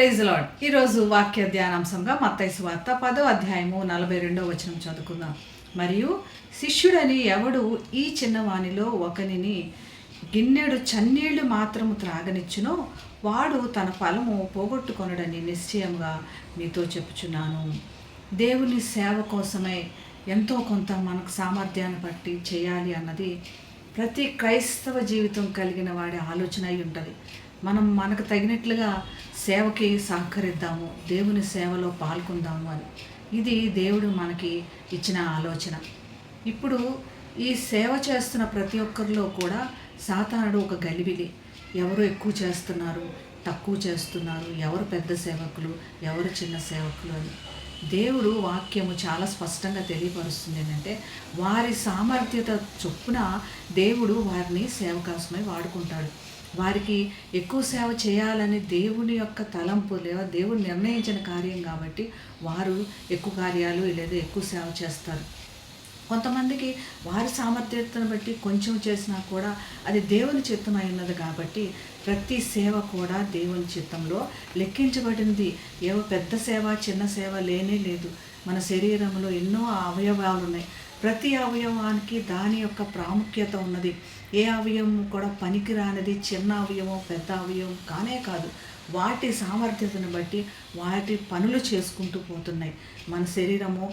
Praise lord. ఈరోజు వాక్య ధ్యానాంశంగా మత్తయి సువార్త 10వ అధ్యాయము 42వ వచనం చదువుకుందాం. మరియు శిష్యుడని ఎవడు ఈ చిన్నవానిలో ఒకనిని గిన్నెడు చన్నీళ్లు మాత్రము త్రాగనిచ్చునో వాడు తన ఫలము పోగొట్టుకొనడని నిశ్చయంగా మీతో చెప్పుచున్నాను. దేవుని సేవ కోసమే ఎంతో కొంత మనకు సామర్థ్యాన్ని బట్టి చేయాలి అన్నది ప్రతి క్రైస్తవ జీవితం కలిగిన వాడి ఆలోచన అయి ఉంటుంది. మనం మనకు తగినట్లుగా సేవకి సహకరిద్దాము, దేవుని సేవలో పాల్గొందాము అని. ఇది దేవుడు మనకి ఇచ్చిన ఆలోచన. ఇప్పుడు ఈ సేవ చేస్తున్న ప్రతి ఒక్కరిలో కూడా సాతానుడు ఒక గలిబిలి. ఎవరు ఎక్కువ చేస్తున్నారు, తక్కువ చేస్తున్నారు, ఎవరు పెద్ద సేవకులు, ఎవరు చిన్న సేవకులు అని దేవుడు వాక్యము చాలా స్పష్టంగా తెలియపరుస్తుంది. ఏంటంటే వారి సామర్థ్యత చొప్పున దేవుడు వారిని సేవకాశమై వాడుకుంటాడు. వారికి ఎక్కువ సేవ చేయాలని దేవుని యొక్క తలంపు లేదా దేవుడు నిర్ణయించిన కార్యం కాబట్టి వారు ఎక్కువ కార్యాలు లేదా ఎక్కువ సేవ చేస్తారు. కొంతమందికి వారి సామర్థ్యతను బట్టి కొంచెం చేసినా కూడా అది దేవుని చిత్తం అయినది కాబట్టి ప్రతి సేవ కూడా దేవుని చిత్తంలో లెక్కించబడింది. ఏవో పెద్ద సేవ చిన్న సేవ లేనే లేదు. మన శరీరంలో ఎన్నో అవయవాలు ఉన్నాయి. ప్రతి అవయవానికి దాని యొక్క ప్రాముఖ్యత ఉన్నది. ఏ అవయవం కూడా పనికిరానిది చిన్న అవయవం పెద్ద అవయవం కానే కాదు. వాటి సామర్థ్యతను బట్టి వాటి పనులు చేసుకుంటూ పోతున్నాయి. మన శరీరము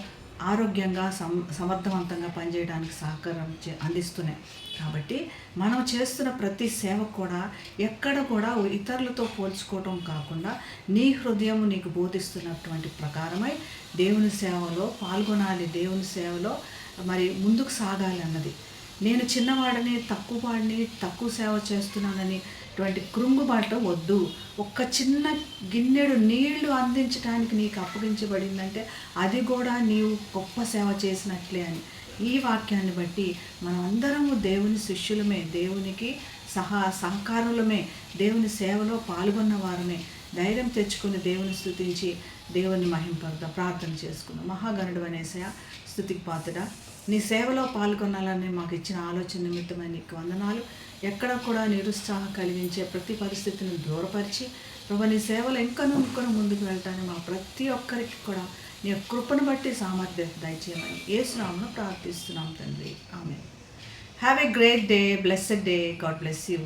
ఆరోగ్యంగా సమర్థవంతంగా పనిచేయడానికి సహకారం అందిస్తున్నాయి. కాబట్టి మనం చేస్తున్న ప్రతి సేవ కూడా ఎక్కడ కూడా ఇతరులతో పోల్చుకోవటం కాకుండా నీ హృదయం నీకు బోధిస్తున్నటువంటి ప్రకారమై దేవుని సేవలో పాల్గొనాలి, దేవుని సేవలో మరి ముందుకు సాగాలి అన్నది. నేను చిన్నవాడిని, తక్కువ సేవ చేస్తున్నానని ఇటువంటి కృంగుబాటు వద్దు. ఒక్క చిన్న గిన్నెడు నీళ్లు అందించడానికి నీకు అప్పగించబడిందంటే అది కూడా నీవు గొప్ప సేవ చేసినట్లే అని ఈ వాక్యాన్ని బట్టి మనమందరము దేవుని శిష్యులమే, దేవునికి సహకారులమే, దేవుని సేవలో పాల్గొన్న వారమే. ధైర్యం తెచ్చుకుని దేవుని స్తుతించి దేవుని మహింపరుద్దాం. ప్రార్థన చేసుకుందాం. మహాగణుడు అనేసయ, స్తుతికి పాత్రుడా, నీ సేవలో పాల్గొనాలని మాకు ఇచ్చిన ఆలోచన నిమిత్తమై నీకు వందనాలు. ఎక్కడ కూడా నిరుత్సాహం కలిగించే ప్రతి పరిస్థితిని దూరపరిచి ప్రభు నీ సేవలు ఇంకనూ ముందుకు వెళ్ళటానికి మా ప్రతి ఒక్కరికి కూడా నీ కృపను బట్టి సామర్థ్యం దయచేయమని యేసు నామమున ప్రార్థిస్తున్నాం తండ్రి. Amen. Have a great day, blessed day. God bless you.